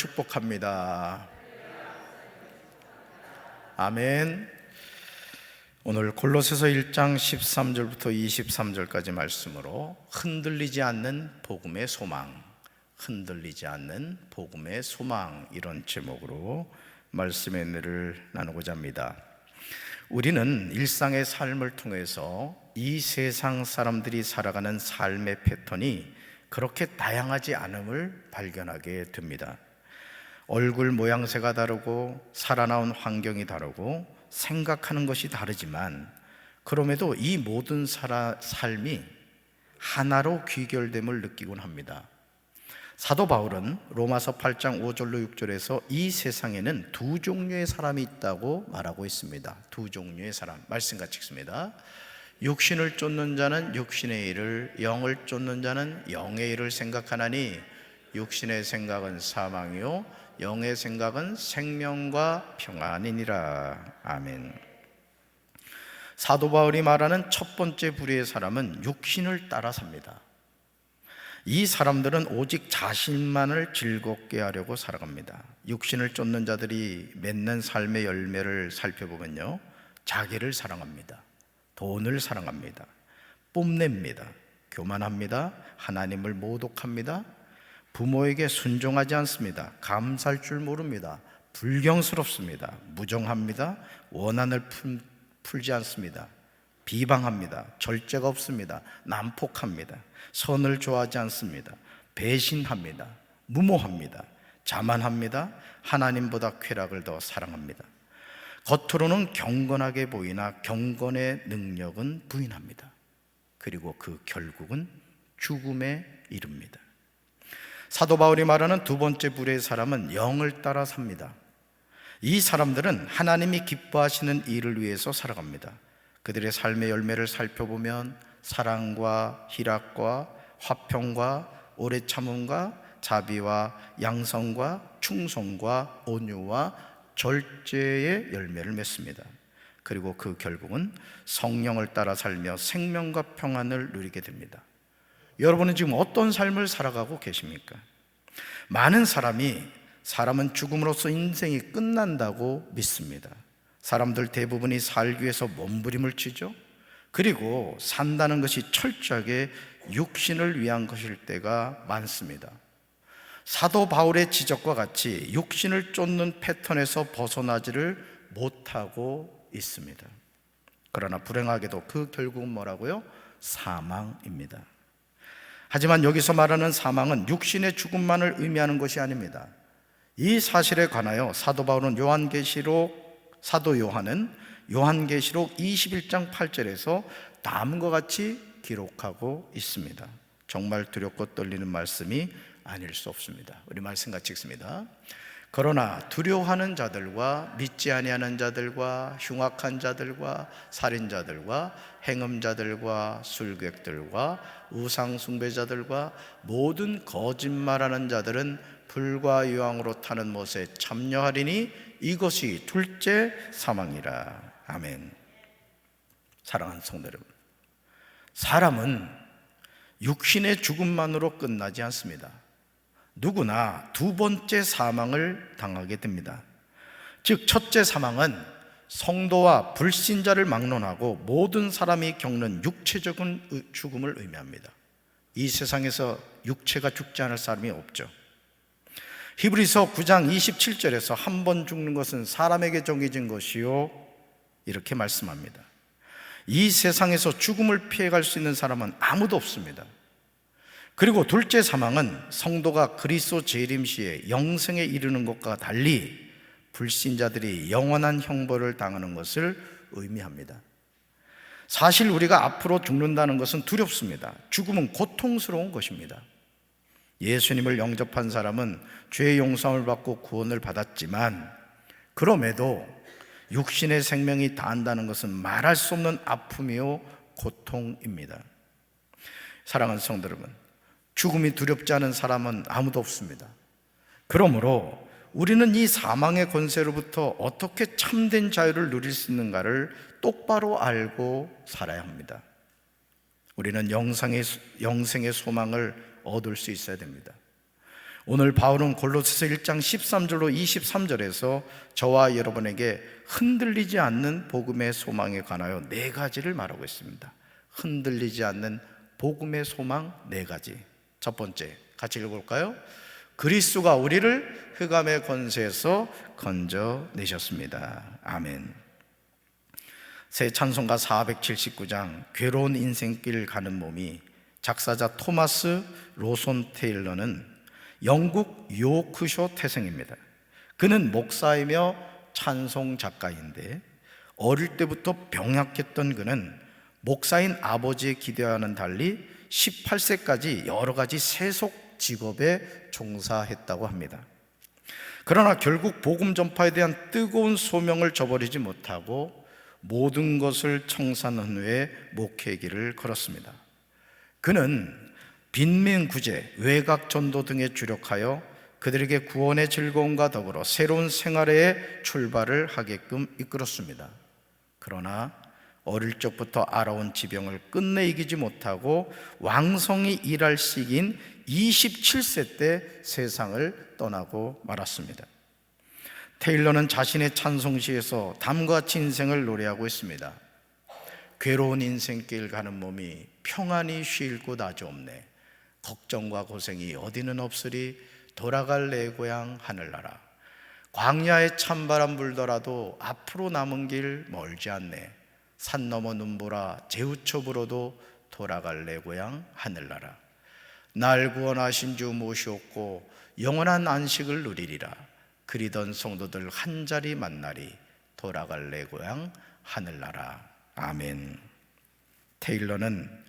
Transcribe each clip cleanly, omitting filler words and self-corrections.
축복합니다. 아멘. 오늘 골로새서 1장 13절부터 23절까지 말씀으로 흔들리지 않는 복음의 소망, 흔들리지 않는 복음의 소망, 이런 제목으로 말씀의 은혜를 나누고자 합니다. 우리는 일상의 삶을 통해서 이 세상 사람들이 살아가는 삶의 패턴이 그렇게 다양하지 않음을 발견하게 됩니다. 얼굴 모양새가 다르고 살아나온 환경이 다르고 생각하는 것이 다르지만, 그럼에도 이 모든 삶이 하나로 귀결됨을 느끼곤 합니다. 사도 바울은 로마서 8장 5절로 6절에서 이 세상에는 두 종류의 사람이 있다고 말하고 있습니다. 두 종류의 사람, 말씀 같이 읽습니다. 육신을 쫓는 자는 육신의 일을, 영을 쫓는 자는 영의 일을 생각하나니 육신의 생각은 사망이요 영의 생각은 생명과 평안이니라. 아멘. 사도 바울이 말하는 첫 번째 부류의 사람은 육신을 따라 삽니다. 이 사람들은 오직 자신만을 즐겁게 하려고 살아갑니다. 육신을 쫓는 자들이 맺는 삶의 열매를 살펴보면요, 자기를 사랑합니다. 돈을 사랑합니다. 뽐냅니다. 교만합니다. 하나님을 모독합니다. 부모에게 순종하지 않습니다. 감사할 줄 모릅니다. 불경스럽습니다. 무정합니다. 원한을 풀지 않습니다. 비방합니다. 절제가 없습니다. 난폭합니다. 선을 좋아하지 않습니다. 배신합니다. 무모합니다. 자만합니다. 하나님보다 쾌락을 더 사랑합니다. 겉으로는 경건하게 보이나 경건의 능력은 부인합니다. 그리고 그 결국은 죽음에 이릅니다. 사도 바울이 말하는 두 번째 부류의 사람은 영을 따라 삽니다. 이 사람들은 하나님이 기뻐하시는 일을 위해서 살아갑니다. 그들의 삶의 열매를 살펴보면 사랑과 희락과 화평과 오래 참음과 자비와 양성과 충성과 온유와 절제의 열매를 맺습니다. 그리고 그 결국은 성령을 따라 살며 생명과 평안을 누리게 됩니다. 여러분은 지금 어떤 삶을 살아가고 계십니까? 많은 사람은 죽음으로써 인생이 끝난다고 믿습니다. 사람들 대부분이 살기 위해서 몸부림을 치죠. 그리고 산다는 것이 철저하게 육신을 위한 것일 때가 많습니다. 사도 바울의 지적과 같이 육신을 쫓는 패턴에서 벗어나지를 못하고 있습니다. 그러나 불행하게도 그 결국은 뭐라고요? 사망입니다. 하지만 여기서 말하는 사망은 육신의 죽음만을 의미하는 것이 아닙니다. 이 사실에 관하여 사도 바울은 사도 요한은 요한계시록 21장 8절에서 다음과 같이 기록하고 있습니다. 정말 두렵고 떨리는 말씀이 아닐 수 없습니다. 우리 말씀 같이 읽습니다. 그러나 두려워하는 자들과 믿지 아니하는 자들과 흉악한 자들과 살인자들과 행음자들과 술객들과 우상 숭배자들과 모든 거짓말하는 자들은 불과 유황으로 타는 못에 참여하리니 이것이 둘째 사망이라. 아멘. 사랑하는 성도 여러분, 사람은 육신의 죽음만으로 끝나지 않습니다. 누구나 두 번째 사망을 당하게 됩니다. 즉, 첫째 사망은 성도와 불신자를 막론하고 모든 사람이 겪는 육체적인 죽음을 의미합니다. 이 세상에서 육체가 죽지 않을 사람이 없죠. 히브리서 9장 27절에서 한 번 죽는 것은 사람에게 정해진 것이요, 이렇게 말씀합니다. 이 세상에서 죽음을 피해갈 수 있는 사람은 아무도 없습니다. 그리고 둘째 사망은 성도가 그리스도 재림 시에 영생에 이르는 것과 달리 불신자들이 영원한 형벌을 당하는 것을 의미합니다. 사실 우리가 앞으로 죽는다는 것은 두렵습니다. 죽음은 고통스러운 것입니다. 예수님을 영접한 사람은 죄의 용서를 받고 구원을 받았지만, 그럼에도 육신의 생명이 다한다는 것은 말할 수 없는 아픔이요 고통입니다. 사랑하는 성도 여러분, 죽음이 두렵지 않은 사람은 아무도 없습니다. 그러므로 우리는 이 사망의 권세로부터 어떻게 참된 자유를 누릴 수 있는가를 똑바로 알고 살아야 합니다. 우리는 영생의 소망을 얻을 수 있어야 됩니다. 오늘 바울은 골로새서 1장 13절로 23절에서 저와 여러분에게 흔들리지 않는 복음의 소망에 관하여 네 가지를 말하고 있습니다. 흔들리지 않는 복음의 소망 네 가지. 첫 번째, 같이 읽어볼까요? 그리스도가 우리를 흑암의 권세에서 건져내셨습니다. 아멘. 새 찬송가 479장 괴로운 인생길 가는 몸이, 작사자 토마스 로손 테일러는 영국 요크쇼 태생입니다. 그는 목사이며 찬송 작가인데 어릴 때부터 병약했던 그는 목사인 아버지의 기대와는 달리 18세까지 여러 가지 세속 직업에 종사했다고 합니다. 그러나 결국 복음 전파에 대한 뜨거운 소명을 저버리지 못하고 모든 것을 청산한 후에 목회의 길을 걸었습니다. 그는 빈민구제, 외곽 전도 등에 주력하여 그들에게 구원의 즐거움과 더불어 새로운 생활의 출발을 하게끔 이끌었습니다. 그러나 어릴 적부터 알아온 지병을 끝내 이기지 못하고 왕성히 일할 시기인 27세 때 세상을 떠나고 말았습니다. 테일러는 자신의 찬송시에서 다음과 같이 인생을 노래하고 있습니다. 괴로운 인생길 가는 몸이 평안히 쉴 곳 아주 없네. 걱정과 고생이 어디는 없으리 돌아갈 내 고향 하늘나라. 광야에 찬바람 불더라도 앞으로 남은 길 멀지 않네. 산 넘어 눈보라 제우쳐 불어도 돌아갈 내 고향 하늘나라. 날 구원하신 주 모시옵고 영원한 안식을 누리리라. 그리던 성도들 한자리 만나리 돌아갈 내 고향 하늘나라. 아멘. 테일러는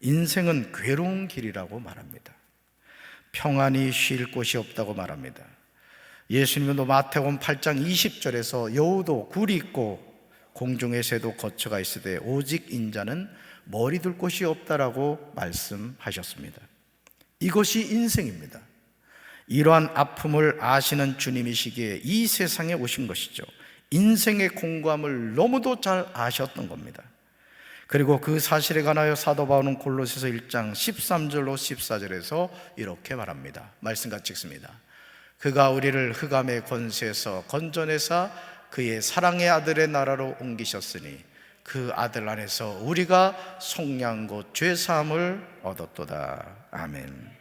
인생은 괴로운 길이라고 말합니다. 평안히 쉴 곳이 없다고 말합니다. 예수님은 마태복음 8장 20절에서 여우도 굴이 있고 공중의 새도 거처가 있으되 오직 인자는 머리 둘 곳이 없다라고 말씀하셨습니다. 이것이 인생입니다. 이러한 아픔을 아시는 주님이시기에 이 세상에 오신 것이죠. 인생의 공고함을 너무도 잘 아셨던 겁니다. 그리고 그 사실에 관하여 사도 바울은 골로새서 1장 13절로 14절에서 이렇게 말합니다. 말씀 같이 읽습니다. 그가 우리를 흑암의 권세에서 건져내사 그의 사랑의 아들의 나라로 옮기셨으니 그 아들 안에서 우리가 속량 곧 죄사함을 얻었도다. 아멘.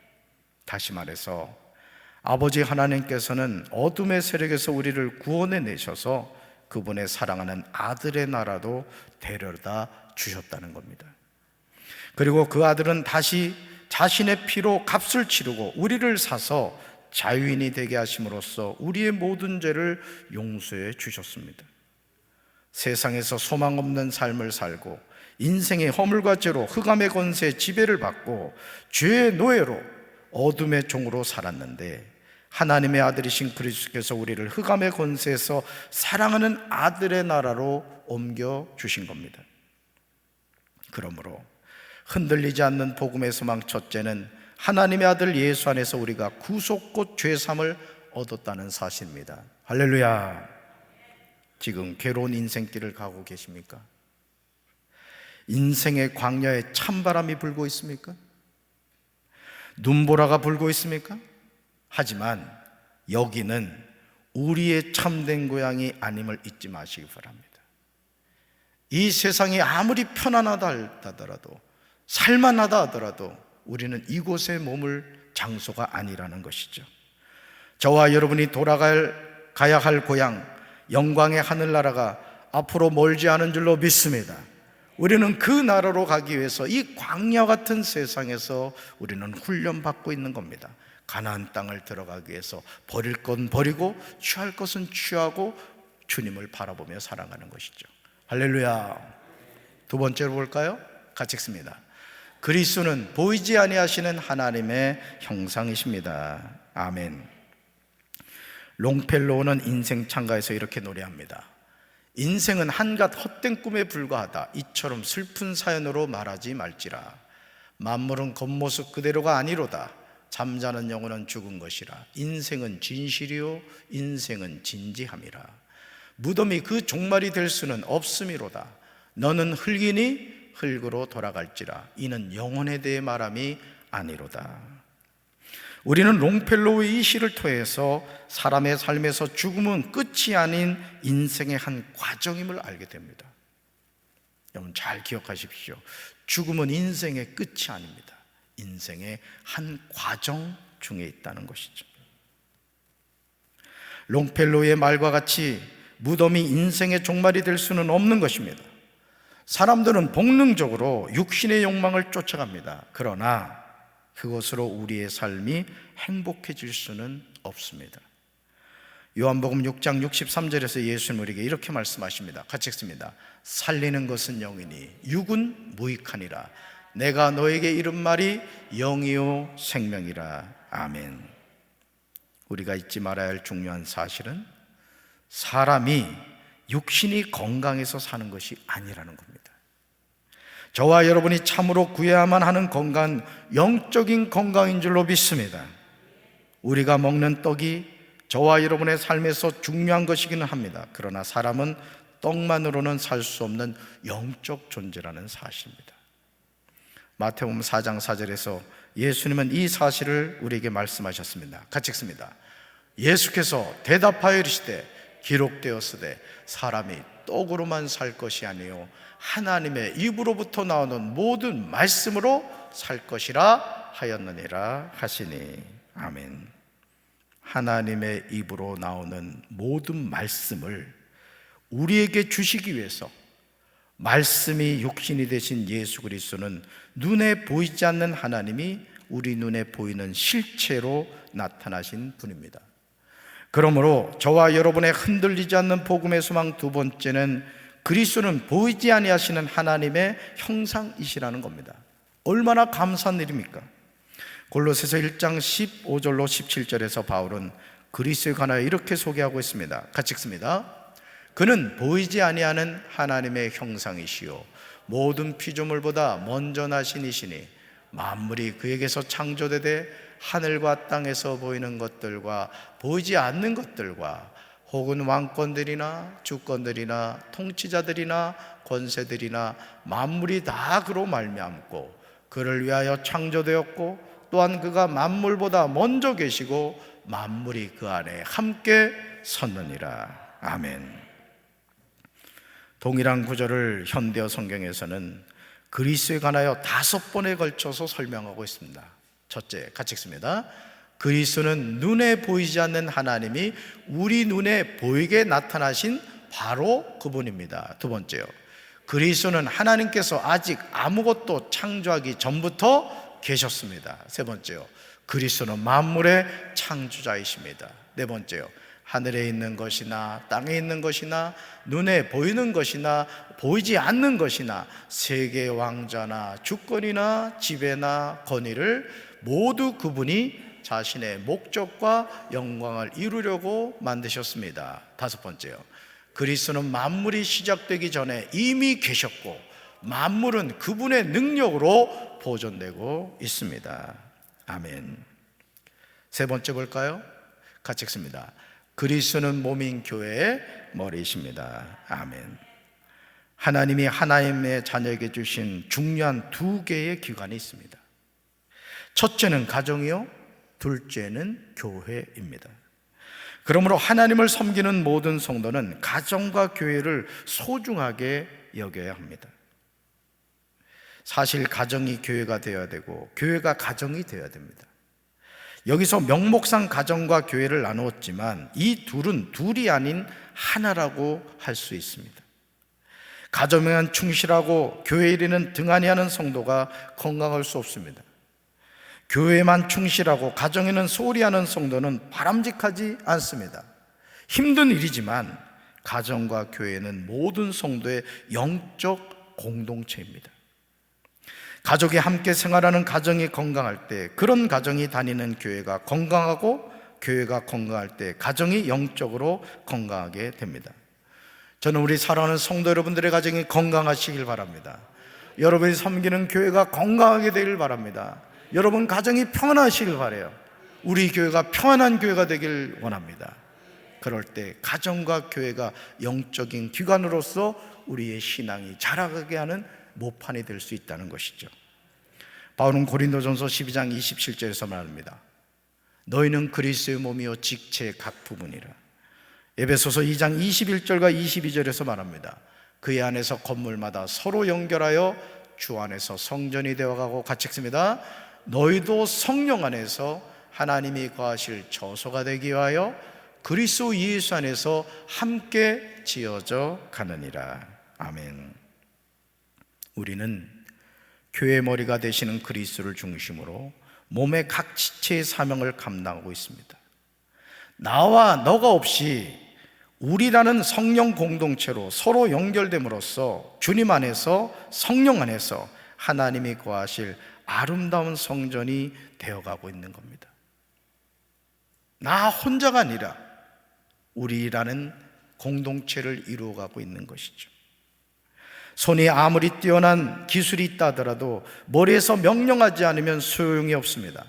다시 말해서 아버지 하나님께서는 어둠의 세력에서 우리를 구원해 내셔서 그분의 사랑하는 아들의 나라로 데려다 주셨다는 겁니다. 그리고 그 아들은 다시 자신의 피로 값을 치르고 우리를 사서 자유인이 되게 하심으로써 우리의 모든 죄를 용서해 주셨습니다. 세상에서 소망 없는 삶을 살고 인생의 허물과 죄로 흑암의 권세에 지배를 받고 죄의 노예로 어둠의 종으로 살았는데 하나님의 아들이신 그리스도께서 우리를 흑암의 권세에서 사랑하는 아들의 나라로 옮겨주신 겁니다. 그러므로 흔들리지 않는 복음의 소망 첫째는 하나님의 아들 예수 안에서 우리가 구속 곧 죄삼을 얻었다는 사실입니다. 할렐루야. 지금 괴로운 인생길을 가고 계십니까? 인생의 광야에 찬바람이 불고 있습니까? 눈보라가 불고 있습니까? 하지만 여기는 우리의 참된 고향이 아님을 잊지 마시기 바랍니다. 이 세상이 아무리 편안하다 하더라도 살만하다 하더라도 우리는 이곳에 머물 장소가 아니라는 것이죠. 저와 여러분이 가야 할 고향 영광의 하늘나라가 앞으로 멀지 않은 줄로 믿습니다. 우리는 그 나라로 가기 위해서 이 광야 같은 세상에서 우리는 훈련받고 있는 겁니다. 가나안 땅을 들어가기 위해서 버릴 건 버리고 취할 것은 취하고 주님을 바라보며 살아가는 것이죠. 할렐루야. 두 번째로 볼까요? 같이 읽습니다. 그리스도는 보이지 아니하시는 하나님의 형상이십니다. 아멘. 롱펠로우는 인생 창가에서 이렇게 노래합니다. 인생은 한갓 헛된 꿈에 불과하다. 이처럼 슬픈 사연으로 말하지 말지라. 만물은 겉모습 그대로가 아니로다. 잠자는 영혼은 죽은 것이라. 인생은 진실이요 인생은 진지함이라. 무덤이 그 종말이 될 수는 없음이로다. 너는 흙이니 흙으로 돌아갈지라. 이는 영혼에 대해 말함이 아니로다. 우리는 롱펠로우의 이 시를 통해서 사람의 삶에서 죽음은 끝이 아닌 인생의 한 과정임을 알게 됩니다. 여러분 잘 기억하십시오. 죽음은 인생의 끝이 아닙니다. 인생의 한 과정 중에 있다는 것이죠. 롱펠로우의 말과 같이 무덤이 인생의 종말이 될 수는 없는 것입니다. 사람들은 본능적으로 육신의 욕망을 쫓아갑니다. 그러나 그것으로 우리의 삶이 행복해질 수는 없습니다. 요한복음 6장 63절에서 예수님 우리에게 이렇게 말씀하십니다. 같이 읽습니다. 살리는 것은 영이니 육은 무익하니라. 내가 너에게 이른 말이 영이요 생명이라. 아멘. 우리가 잊지 말아야 할 중요한 사실은 사람이 육신이 건강해서 사는 것이 아니라는 겁니다. 저와 여러분이 참으로 구해야만 하는 건강은 영적인 건강인 줄로 믿습니다. 우리가 먹는 떡이 저와 여러분의 삶에서 중요한 것이기는 합니다. 그러나 사람은 떡만으로는 살 수 없는 영적 존재라는 사실입니다. 마태복음 4장 4절에서 예수님은 이 사실을 우리에게 말씀하셨습니다. 같이 읽습니다. 예수께서 대답하여 이르시되 기록되었으되 사람이 떡으로만 살 것이 아니요 하나님의 입으로부터 나오는 모든 말씀으로 살 것이라 하였느니라 하시니. 아멘. 하나님의 입으로 나오는 모든 말씀을 우리에게 주시기 위해서 말씀이 육신이 되신 예수 그리스도는 눈에 보이지 않는 하나님이 우리 눈에 보이는 실체로 나타나신 분입니다. 그러므로 저와 여러분의 흔들리지 않는 복음의 소망 두 번째는 그리스도는 보이지 아니하시는 하나님의 형상이시라는 겁니다. 얼마나 감사한 일입니까? 골로새서 1장 15절로 17절에서 바울은 그리스도에 관하여 이렇게 소개하고 있습니다. 같이 읽습니다. 그는 보이지 아니하는 하나님의 형상이시요 모든 피조물보다 먼저 나신 이시니 만물이 그에게서 창조되되 하늘과 땅에서 보이는 것들과 보이지 않는 것들과 혹은 왕권들이나 주권들이나 통치자들이나 권세들이나 만물이 다 그로 말미암고 그를 위하여 창조되었고 또한 그가 만물보다 먼저 계시고 만물이 그 안에 함께 섰느니라. 아멘. 동일한 구절을 현대어 성경에서는 그리스도에 관하여 5번에 걸쳐서 설명하고 있습니다. 첫째, 같이 읽습니다. 그리스도는 눈에 보이지 않는 하나님이 우리 눈에 보이게 나타나신 바로 그분입니다. 두 번째요, 그리스도는 하나님께서 아직 아무것도 창조하기 전부터 계셨습니다. 세 번째요, 그리스도는 만물의 창조자이십니다. 네 번째요, 하늘에 있는 것이나 땅에 있는 것이나 눈에 보이는 것이나 보이지 않는 것이나 세계 왕자나 주권이나 지배나 권위를 모두 그분이 자신의 목적과 영광을 이루려고 만드셨습니다. 다섯 번째요, 그리스도는 만물이 시작되기 전에 이미 계셨고 만물은 그분의 능력으로 보존되고 있습니다. 아멘. 세 번째 볼까요? 같이 읽습니다. 그리스도는 몸인 교회의 머리이십니다. 아멘. 하나님이 하나님의 자녀에게 주신 중요한 두 개의 기관이 있습니다. 첫째는 가정이요, 둘째는 교회입니다. 그러므로 하나님을 섬기는 모든 성도는 가정과 교회를 소중하게 여겨야 합니다. 사실 가정이 교회가 되어야 되고 교회가 가정이 되어야 됩니다. 여기서 명목상 가정과 교회를 나누었지만 이 둘은 둘이 아닌 하나라고 할 수 있습니다. 가정에만 충실하고 교회 일에는 등한히 하는 성도가 건강할 수 없습니다. 교회만 충실하고 가정에는 소홀히 하는 성도는 바람직하지 않습니다. 힘든 일이지만 가정과 교회는 모든 성도의 영적 공동체입니다. 가족이 함께 생활하는 가정이 건강할 때 그런 가정이 다니는 교회가 건강하고 교회가 건강할 때 가정이 영적으로 건강하게 됩니다. 저는 우리 사랑하는 성도 여러분들의 가정이 건강하시길 바랍니다. 여러분이 섬기는 교회가 건강하게 되길 바랍니다. 여러분 가정이 평안하시길 바라요. 우리 교회가 평안한 교회가 되길 원합니다. 그럴 때 가정과 교회가 영적인 기관으로서 우리의 신앙이 자라게 하는 모판이 될 수 있다는 것이죠. 바울은 고린도전서 12장 27절에서 말합니다. 너희는 그리스도의 몸이요 직체 각 부분이라. 에베소서 2장 21절과 22절에서 말합니다. 그의 안에서 건물마다 서로 연결하여 주 안에서 성전이 되어가고, 같이 읽습니다. 너희도 성령 안에서 하나님이 거하실 처소가 되기 위하여 그리스도 예수 안에서 함께 지어져 가느니라. 아멘. 우리는 교회 머리가 되시는 그리스도를 중심으로 몸의 각 지체의 사명을 감당하고 있습니다. 나와 너가 없이 우리라는 성령 공동체로 서로 연결됨으로써 주님 안에서, 성령 안에서 하나님이 거하실 아름다운 성전이 되어가고 있는 겁니다. 나 혼자가 아니라 우리라는 공동체를 이루어가고 있는 것이죠. 손이 아무리 뛰어난 기술이 있다 하더라도 머리에서 명령하지 않으면 소용이 없습니다.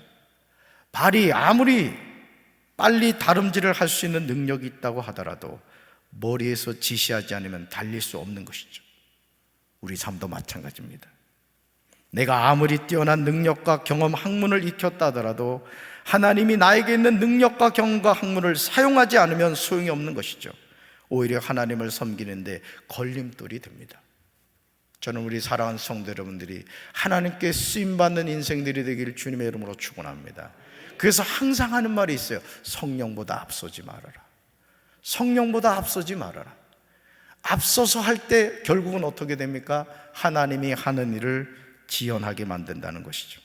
발이 아무리 빨리 다름질을 할 수 있는 능력이 있다고 하더라도 머리에서 지시하지 않으면 달릴 수 없는 것이죠. 우리 삶도 마찬가지입니다. 내가 아무리 뛰어난 능력과 경험, 학문을 익혔다 하더라도 하나님이 나에게 있는 능력과 경험과 학문을 사용하지 않으면 소용이 없는 것이죠. 오히려 하나님을 섬기는데 걸림돌이 됩니다. 저는 우리 사랑하는 성도 여러분들이 하나님께 쓰임받는 인생들이 되기를 주님의 이름으로 축원합니다. 그래서 항상 하는 말이 있어요. 성령보다 앞서지 말아라. 성령보다 앞서지 말아라. 앞서서 할 때 결국은 어떻게 됩니까? 하나님이 하는 일을 지연하게 만든다는 것이죠.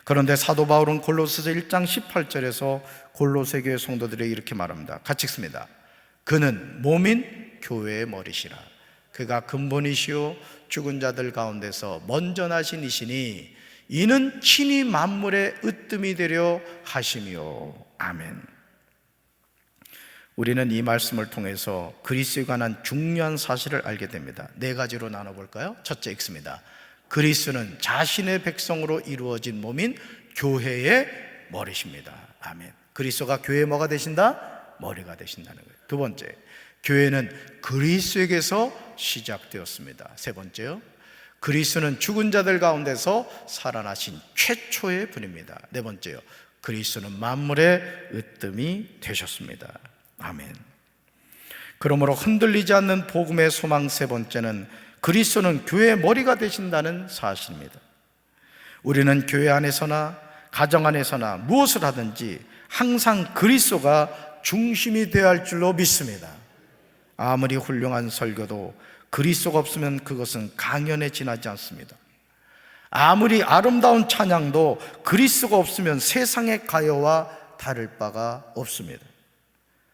그런데 사도 바울은 골로새서 1장 18절에서 골로새 교회 성도들에게 이렇게 말합니다. 같이 읽습니다. 그는 몸인 교회의 머리시라. 그가 근본이시요 죽은 자들 가운데서 먼저 나신 이시니 이는 친히 만물의 으뜸이 되려 하심이요. 아멘. 우리는 이 말씀을 통해서 그리스도에 관한 중요한 사실을 알게 됩니다. 네 가지로 나눠볼까요? 첫째 읽습니다. 그리스도는 자신의 백성으로 이루어진 몸인 교회의 머리십니다. 아멘. 그리스도가 교회의 뭐가 되신다? 머리가 되신다는 거예요. 두 번째, 교회는 그리스도에게서 시작되었습니다. 세 번째요, 그리스도는 죽은 자들 가운데서 살아나신 최초의 분입니다. 네 번째요, 그리스도는 만물의 으뜸이 되셨습니다. 아멘. 그러므로 흔들리지 않는 복음의 소망 세 번째는 그리스도는 교회의 머리가 되신다는 사실입니다. 우리는 교회 안에서나 가정 안에서나 무엇을 하든지 항상 그리스도가 중심이 되어야 할 줄로 믿습니다. 아무리 훌륭한 설교도 그리스도가 없으면 그것은 강연에 지나지 않습니다. 아무리 아름다운 찬양도 그리스도가 없으면 세상의 가요와 다를 바가 없습니다.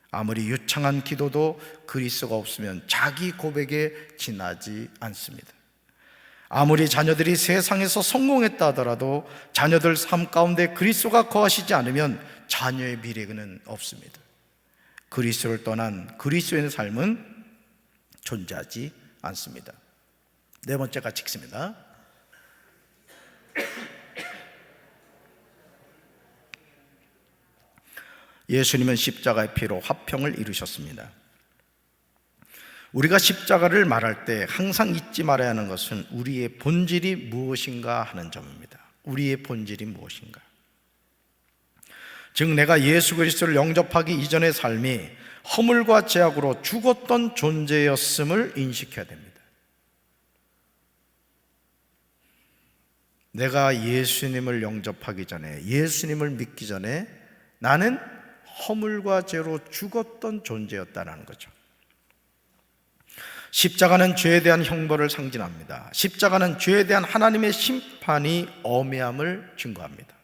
아무리 유창한 기도도 그리스도가 없으면 자기 고백에 지나지 않습니다. 아무리 자녀들이 세상에서 성공했다 하더라도 자녀들 삶 가운데 그리스도가 거하시지 않으면 자녀의 미래는 없습니다. 그리스도를 떠난 그리스도의 삶은 존재하지 않습니다. 네 번째 같이 읽습니다. 예수님은 십자가의 피로 화평을 이루셨습니다. 우리가 십자가를 말할 때 항상 잊지 말아야 하는 것은 우리의 본질이 무엇인가 하는 점입니다. 우리의 본질이 무엇인가. 즉 내가 예수 그리스도를 영접하기 이전의 삶이 허물과 죄악으로 죽었던 존재였음을 인식해야 됩니다. 내가 예수님을 영접하기 전에, 예수님을 믿기 전에 나는 허물과 죄로 죽었던 존재였다는 거죠. 십자가는 죄에 대한 형벌을 상징합니다. 십자가는 죄에 대한 하나님의 심판이 엄해함을 증거합니다.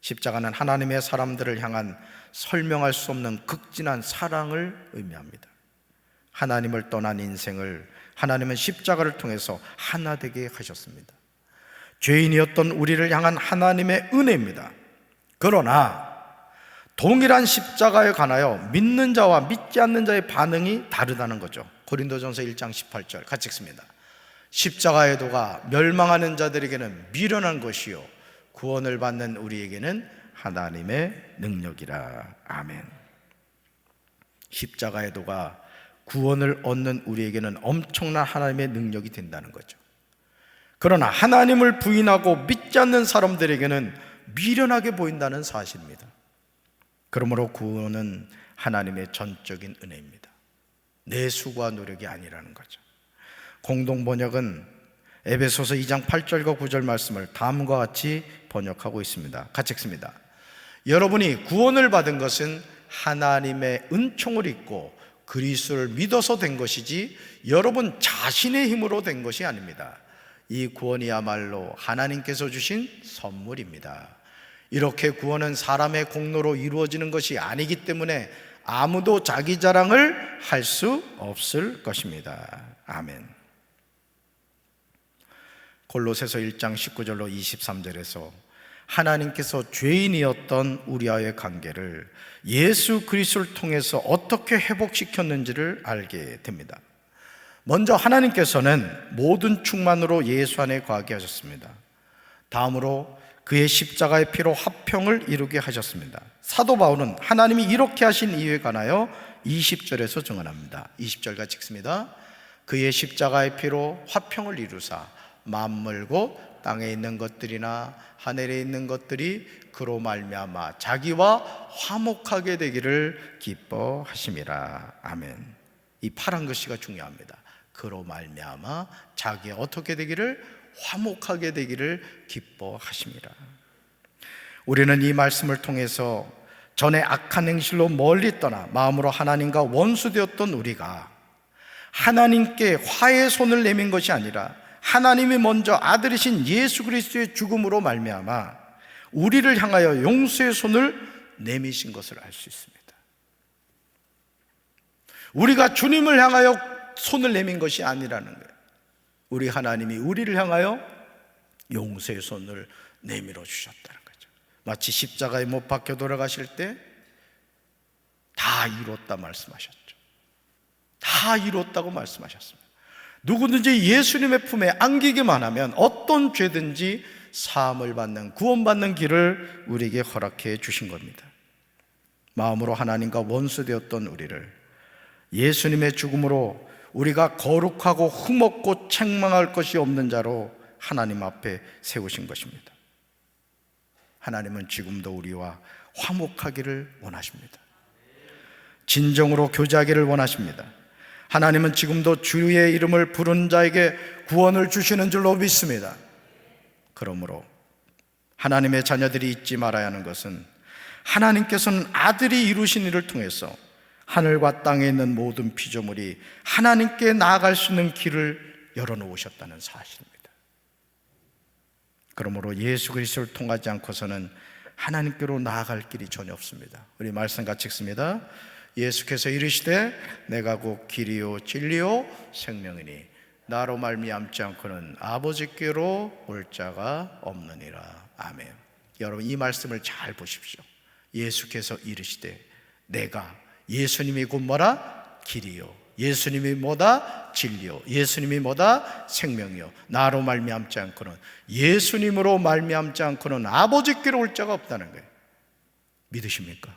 십자가는 하나님의 사람들을 향한 설명할 수 없는 극진한 사랑을 의미합니다. 하나님을 떠난 인생을 하나님은 십자가를 통해서 하나 되게 하셨습니다. 죄인이었던 우리를 향한 하나님의 은혜입니다. 그러나 동일한 십자가에 관하여 믿는 자와 믿지 않는 자의 반응이 다르다는 거죠. 고린도전서 1장 18절 같이 읽습니다. 십자가의 도가 멸망하는 자들에게는 미련한 것이요 구원을 받는 우리에게는 하나님의 능력이라. 아멘. 십자가의 도가 구원을 얻는 우리에게는 엄청난 하나님의 능력이 된다는 거죠. 그러나 하나님을 부인하고 믿지 않는 사람들에게는 미련하게 보인다는 사실입니다. 그러므로 구원은 하나님의 전적인 은혜입니다. 내 수고와 노력이 아니라는 거죠. 공동 번역은 에베소서 2장 8절과 9절 말씀을 다음과 같이 번역하고 있습니다. 같이 읽습니다. 여러분이 구원을 받은 것은 하나님의 은총을 입고 그리스도를 믿어서 된 것이지 여러분 자신의 힘으로 된 것이 아닙니다. 이 구원이야말로 하나님께서 주신 선물입니다. 이렇게 구원은 사람의 공로로 이루어지는 것이 아니기 때문에 아무도 자기 자랑을 할 수 없을 것입니다. 아멘. 골로새서 1장 19절로 23절에서 하나님께서 죄인이었던 우리와의 관계를 예수 그리스도를 통해서 어떻게 회복시켰는지를 알게 됩니다. 먼저 하나님께서는 모든 충만으로 예수 안에 거하게 하셨습니다. 다음으로 그의 십자가의 피로 화평을 이루게 하셨습니다. 사도 바울은 하나님이 이렇게 하신 이유에 관하여 20절에서 증언합니다. 20절 같이 읽습니다. 그의 십자가의 피로 화평을 이루사 만물 곧 땅에 있는 것들이나 하늘에 있는 것들이 그로 말미암아 자기와 화목하게 되기를 기뻐하심이라. 아멘. 이 파란 글씨가 중요합니다. 그로 말미암아 자기가 어떻게 되기를, 화목하게 되기를 기뻐하심이라. 우리는 이 말씀을 통해서 전에 악한 행실로 멀리 떠나 마음으로 하나님과 원수되었던 우리가 하나님께 화의 손을 내민 것이 아니라 하나님이 먼저 아들이신 예수 그리스도의 죽음으로 말미암아 우리를 향하여 용서의 손을 내미신 것을 알 수 있습니다. 우리가 주님을 향하여 손을 내민 것이 아니라는 거예요. 우리 하나님이 우리를 향하여 용서의 손을 내밀어 주셨다는 거죠. 마치 십자가에 못 박혀 돌아가실 때 다 이뤘다 말씀하셨죠. 다 이뤘다고 말씀하셨습니다. 누구든지 예수님의 품에 안기기만 하면 어떤 죄든지 사함을 받는, 구원받는 길을 우리에게 허락해 주신 겁니다. 마음으로 하나님과 원수되었던 우리를 예수님의 죽음으로 우리가 거룩하고 흠없고 책망할 것이 없는 자로 하나님 앞에 세우신 것입니다. 하나님은 지금도 우리와 화목하기를 원하십니다. 진정으로 교제하기를 원하십니다. 하나님은 지금도 주의 이름을 부르는 자에게 구원을 주시는 줄로 믿습니다. 그러므로 하나님의 자녀들이 잊지 말아야 하는 것은 하나님께서는 아들이 이루신 일을 통해서 하늘과 땅에 있는 모든 피조물이 하나님께 나아갈 수 있는 길을 열어놓으셨다는 사실입니다. 그러므로 예수 그리스도를 통하지 않고서는 하나님께로 나아갈 길이 전혀 없습니다. 우리 말씀 같이 읽습니다. 예수께서 이르시되 내가 곧 길이요 진리요 생명이니 나로 말미암지 않고는 아버지께로 올 자가 없느니라. 아멘. 여러분 이 말씀을 잘 보십시오. 예수께서 이르시되 내가, 예수님이 곧 뭐라? 길이요, 예수님이 뭐다? 진리요, 예수님이 뭐다? 생명이요, 나로 말미암지 않고는, 예수님으로 말미암지 않고는 아버지께로 올 자가 없다는 거예요. 믿으십니까?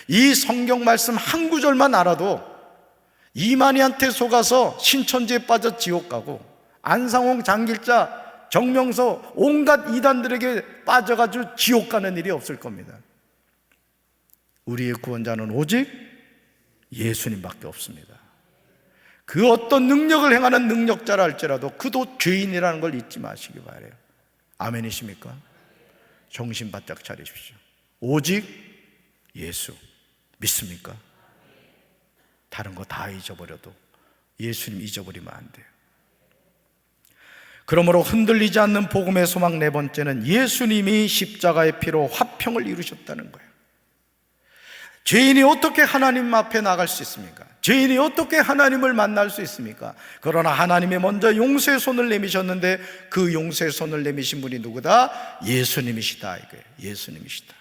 이 성경 말씀 한 구절만 알아도 이만희한테 속아서 신천지에 빠져 지옥 가고 안상홍, 장길자, 정명서 온갖 이단들에게 빠져가지고 지옥 가는 일이 없을 겁니다. 우리의 구원자는 오직 예수님밖에 없습니다. 그 어떤 능력을 행하는 능력자라 할지라도 그도 죄인이라는 걸 잊지 마시기 바라요. 아멘이십니까? 정신 바짝 차리십시오. 오직 예수 믿습니까? 다른 거 다 잊어버려도 예수님 잊어버리면 안 돼요. 그러므로 흔들리지 않는 복음의 소망 네 번째는 예수님이 십자가의 피로 화평을 이루셨다는 거예요. 죄인이 어떻게 하나님 앞에 나갈 수 있습니까? 죄인이 어떻게 하나님을 만날 수 있습니까? 그러나 하나님이 먼저 용서의 손을 내미셨는데 그 용서의 손을 내미신 분이 누구다? 예수님이시다 이거예요. 예수님이시다.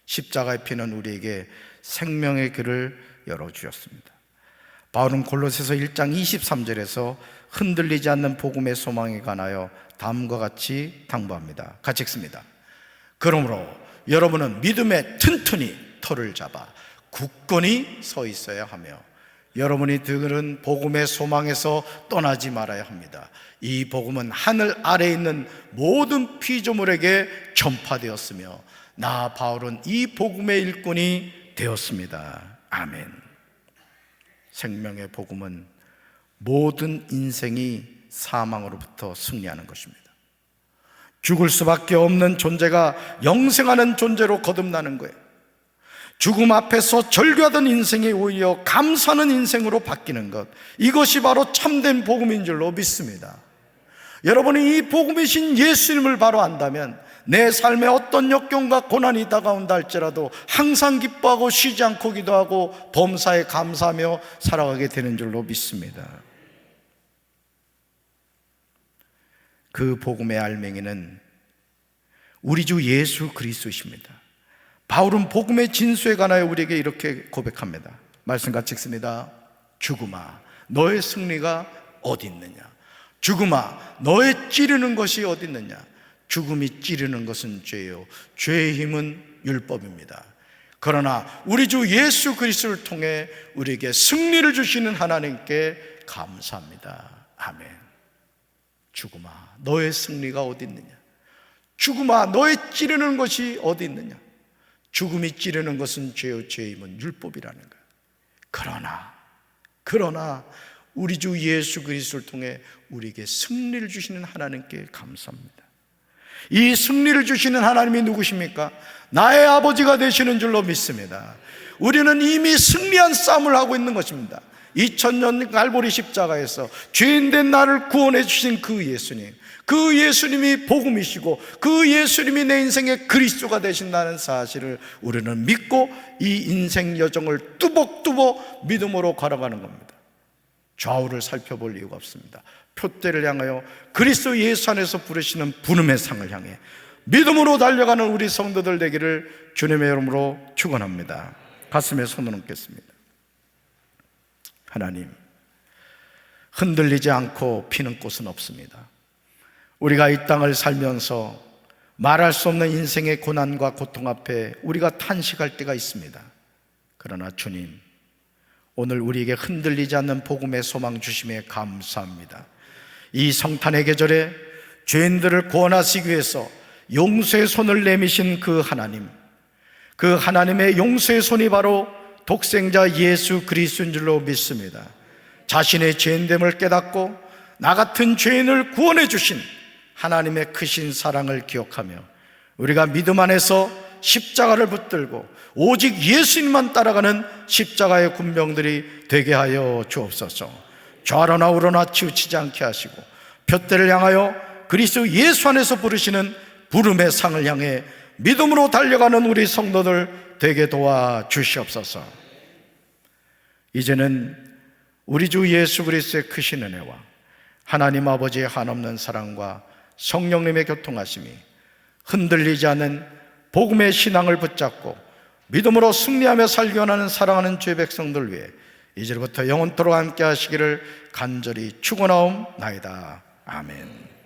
십자가의 피는 우리에게 생명의 길을 열어주셨습니다. 바울은 골로새서 1장 23절에서 흔들리지 않는 복음의 소망에 관하여 다음과 같이 당부합니다. 같이 읽습니다. 그러므로 여러분은 믿음에 튼튼히 터를 잡아 굳건히 서 있어야 하며 여러분이 들은 복음의 소망에서 떠나지 말아야 합니다. 이 복음은 하늘 아래에 있는 모든 피조물에게 전파되었으며 나 바울은 이 복음의 일꾼이 되었습니다. 아멘. 생명의 복음은 모든 인생이 사망으로부터 승리하는 것입니다. 죽을 수밖에 없는 존재가 영생하는 존재로 거듭나는 거예요. 죽음 앞에서 절규하던 인생이 오히려 감사하는 인생으로 바뀌는 것, 이것이 바로 참된 복음인 줄로 믿습니다. 여러분이 이 복음이신 예수님을 바로 안다면 내 삶에 어떤 역경과 고난이 다가온다 할지라도 항상 기뻐하고 쉬지 않고 기도하고 범사에 감사하며 살아가게 되는 줄로 믿습니다. 그 복음의 알맹이는 우리 주 예수 그리스도이십니다. 바울은 복음의 진수에 관하여 우리에게 이렇게 고백합니다. 말씀 같이 읽습니다. 죽음아, 너의 승리가 어디 있느냐? 죽음아, 너의 찌르는 것이 어디 있느냐? 죽음이 찌르는 것은 죄요, 죄의 힘은 율법입니다. 그러나 우리 주 예수 그리스도를 통해 우리에게 승리를 주시는 하나님께 감사합니다. 아멘. 죽음아, 너의 승리가 어디 있느냐? 죽음아, 너의 찌르는 것이 어디 있느냐? 죽음이 찌르는 것은 죄요, 죄의 힘은 율법이라는 거예요. 그러나 우리 주 예수 그리스도를 통해 우리에게 승리를 주시는 하나님께 감사합니다. 이 승리를 주시는 하나님이 누구십니까? 나의 아버지가 되시는 줄로 믿습니다. 우리는 이미 승리한 싸움을 하고 있는 것입니다. 2000년 갈보리 십자가에서 죄인된 나를 구원해 주신 그 예수님, 그 예수님이 복음이시고 그 예수님이 내 인생의 그리스도가 되신다는 사실을 우리는 믿고 이 인생 여정을 뚜벅뚜벅 믿음으로 걸어가는 겁니다. 좌우를 살펴볼 이유가 없습니다. 표대를 향하여 그리스도 예수 안에서 부르시는 부름의 상을 향해 믿음으로 달려가는 우리 성도들 되기를 주님의 이름으로 축원합니다. 가슴에 손을 얹겠습니다. 하나님, 흔들리지 않고 피는 꽃은 없습니다. 우리가 이 땅을 살면서 말할 수 없는 인생의 고난과 고통 앞에 우리가 탄식할 때가 있습니다. 그러나 주님, 오늘 우리에게 흔들리지 않는 복음의 소망 주심에 감사합니다. 이 성탄의 계절에 죄인들을 구원하시기 위해서 용서의 손을 내미신 그 하나님, 그 하나님의 용서의 손이 바로 독생자 예수 그리스도인 줄로 믿습니다. 자신의 죄인됨을 깨닫고 나 같은 죄인을 구원해 주신 하나님의 크신 사랑을 기억하며 우리가 믿음 안에서 십자가를 붙들고 오직 예수님만 따라가는 십자가의 군병들이 되게 하여 주옵소서. 좌로나 우로나 치우치지 않게 하시고 푯대를 향하여 그리스도 예수 안에서 부르시는 부름의 상을 향해 믿음으로 달려가는 우리 성도들 되게 도와 주시옵소서. 이제는 우리 주 예수 그리스도의 크신 은혜와 하나님 아버지의 한없는 사랑과 성령님의 교통하심이 흔들리지 않는 복음의 신앙을 붙잡고 믿음으로 승리하며 살기 원하는 사랑하는 주의 백성들 위해 이제부터 영원토록 함께 하시기를 간절히 축원하옵나이다. 아멘.